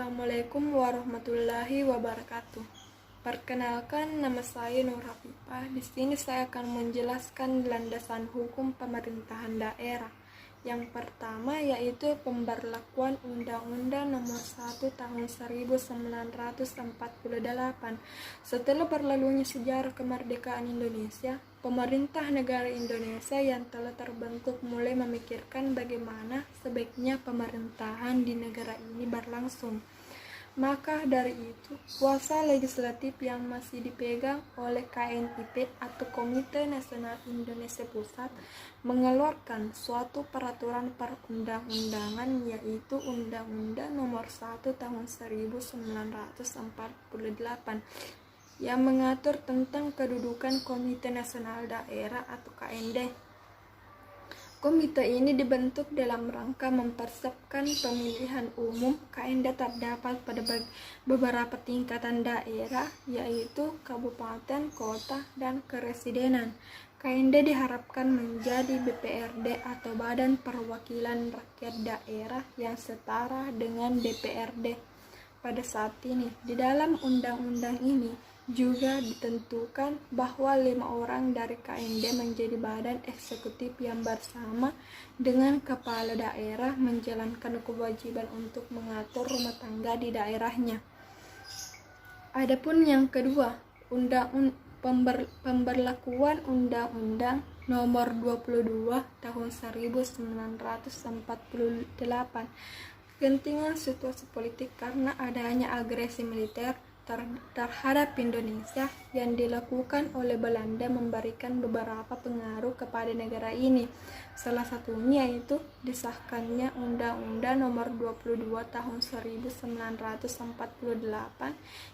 Assalamualaikum warahmatullahi wabarakatuh. Perkenalkan, nama saya Nur Hafifah. Di sini saya akan menjelaskan landasan hukum pemerintahan daerah. Yang pertama yaitu pemberlakuan Undang-Undang Nomor 1 Tahun 1948. Setelah berlalunya sejarah kemerdekaan Indonesia, pemerintah negara Indonesia yang telah terbentuk mulai memikirkan bagaimana sebaiknya pemerintahan di negara ini berlangsung. Maka dari itu, kuasa legislatif yang masih dipegang oleh KNIP atau Komite Nasional Indonesia Pusat mengeluarkan suatu peraturan perundang-undangan yaitu Undang-Undang Nomor 1 Tahun 1948 yang mengatur tentang kedudukan Komite Nasional Daerah atau KND. Komite ini dibentuk dalam rangka mempersiapkan pemilihan umum KND terdapat pada beberapa tingkatan daerah, yaitu kabupaten, kota, dan keresidenan. KND diharapkan menjadi BPRD atau Badan Perwakilan Rakyat Daerah yang setara dengan DPRD pada saat ini. Di dalam undang-undang ini juga ditentukan bahwa 5 orang dari KND menjadi badan eksekutif yang bersama dengan kepala daerah menjalankan kewajiban untuk mengatur rumah tangga di daerahnya. Adapun yang kedua, pemberlakuan Undang-Undang Nomor 22 Tahun 1948. Gentingan situasi politik karena adanya agresi militer terhadap Indonesia yang dilakukan oleh Belanda memberikan beberapa pengaruh kepada negara ini. Salah satunya yaitu disahkannya Undang-Undang Nomor 22 Tahun 1948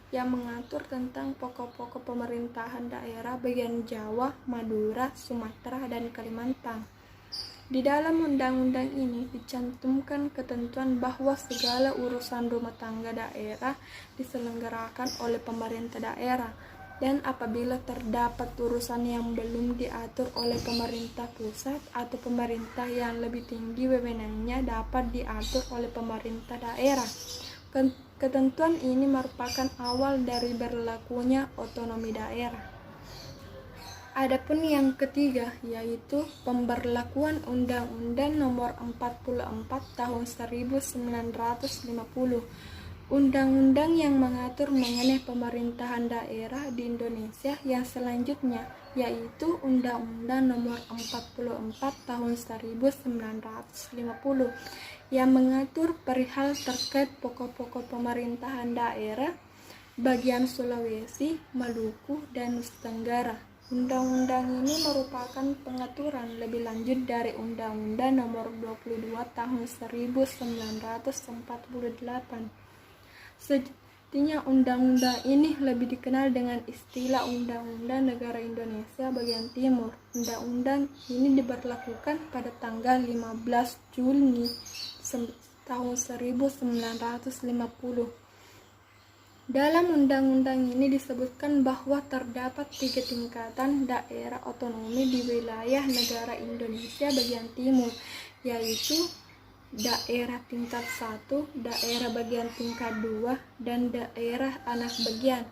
yang mengatur tentang pokok-pokok pemerintahan daerah bagian Jawa, Madura, Sumatera, dan Kalimantan. Di dalam undang-undang ini dicantumkan ketentuan bahwa segala urusan rumah tangga daerah diselenggarakan oleh pemerintah daerah, dan apabila terdapat urusan yang belum diatur oleh pemerintah pusat atau pemerintah yang lebih tinggi wewenangnya dapat diatur oleh pemerintah daerah. Ketentuan ini merupakan awal dari berlakunya otonomi daerah. Adapun yang ketiga yaitu pemberlakuan Undang-Undang Nomor 44 Tahun 1950. Undang-undang yang mengatur mengenai pemerintahan daerah di Indonesia yang selanjutnya yaitu Undang-Undang Nomor 44 Tahun 1950 yang mengatur perihal terkait pokok-pokok pemerintahan daerah bagian Sulawesi, Maluku, dan Nusa Tenggara. Undang-undang ini merupakan pengaturan lebih lanjut dari Undang-Undang Nomor 22 Tahun 1948. Sejatinya undang-undang ini lebih dikenal dengan istilah Undang-Undang Negara Indonesia Bagian Timur. Undang-undang ini diberlakukan pada tanggal 15 Juni tahun 1950. Dalam undang-undang ini disebutkan bahwa terdapat 3 tingkatan daerah otonomi di wilayah negara Indonesia bagian timur, yaitu daerah tingkat 1, daerah bagian tingkat 2, dan daerah anak bagian.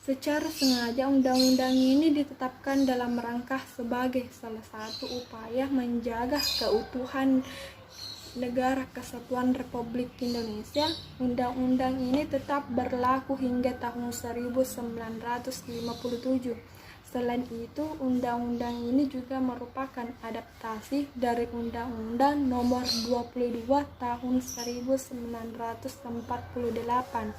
Secara sengaja undang-undang ini ditetapkan dalam rangka sebagai salah satu upaya menjaga keutuhan Negara Kesatuan Republik Indonesia. Undang-undang ini tetap berlaku hingga tahun 1957. Selain itu, undang-undang ini juga merupakan adaptasi dari Undang-Undang Nomor 22 Tahun 1948.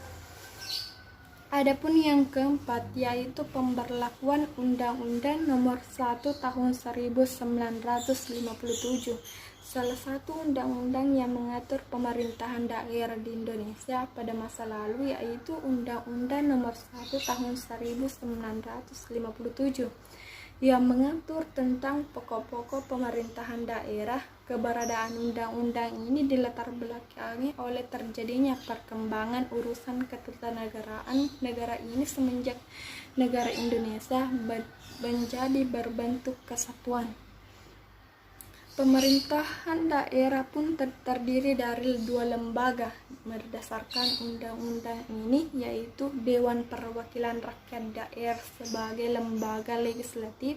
Adapun yang keempat yaitu pemberlakuan Undang-Undang Nomor 1 Tahun 1957. Salah satu undang-undang yang mengatur pemerintahan daerah di Indonesia pada masa lalu yaitu Undang-Undang Nomor 1 Tahun 1957 yang mengatur tentang pokok-pokok pemerintahan daerah. Keberadaan undang-undang ini dilatar belakangi oleh terjadinya perkembangan urusan ketatanegaraan negara ini semenjak negara Indonesia menjadi berbentuk kesatuan. Pemerintahan daerah pun terdiri dari dua lembaga berdasarkan undang-undang ini, yaitu Dewan Perwakilan Rakyat Daerah sebagai lembaga legislatif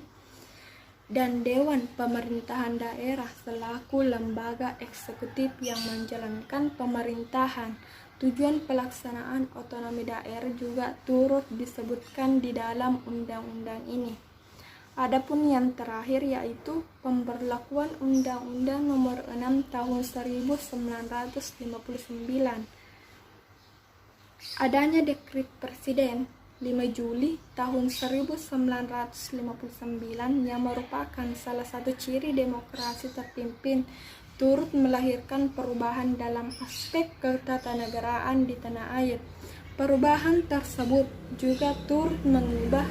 dan Dewan Pemerintahan Daerah selaku lembaga eksekutif yang menjalankan pemerintahan. Tujuan pelaksanaan otonomi daerah juga turut disebutkan di dalam undang-undang ini. Adapun yang terakhir yaitu pemberlakuan Undang-Undang Nomor 6 Tahun 1959. Adanya Dekret Presiden 5 Juli tahun 1959 yang merupakan salah satu ciri demokrasi terpimpin turut melahirkan perubahan dalam aspek ketatanegaraan di tanah air. Perubahan tersebut juga turut mengubah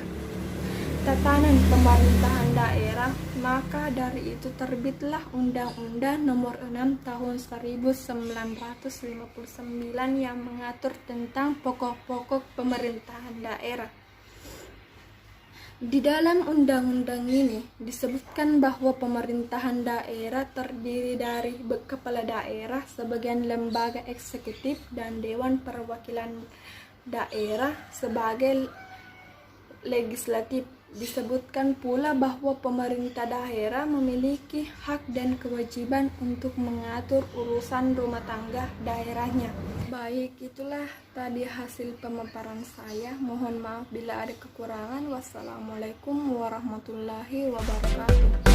tatanan pemerintahan daerah, maka dari itu terbitlah Undang-Undang Nomor 6 Tahun 1959 yang mengatur tentang pokok-pokok pemerintahan daerah. Di dalam undang-undang ini disebutkan bahwa pemerintahan daerah terdiri dari kepala daerah, sebagian lembaga eksekutif, dan Dewan Perwakilan Daerah sebagai legislatif. Disebutkan pula bahwa pemerintah daerah memiliki hak dan kewajiban untuk mengatur urusan rumah tangga daerahnya. Baik, itulah tadi hasil pemaparan saya. Mohon maaf bila ada kekurangan. Wassalamualaikum warahmatullahi wabarakatuh.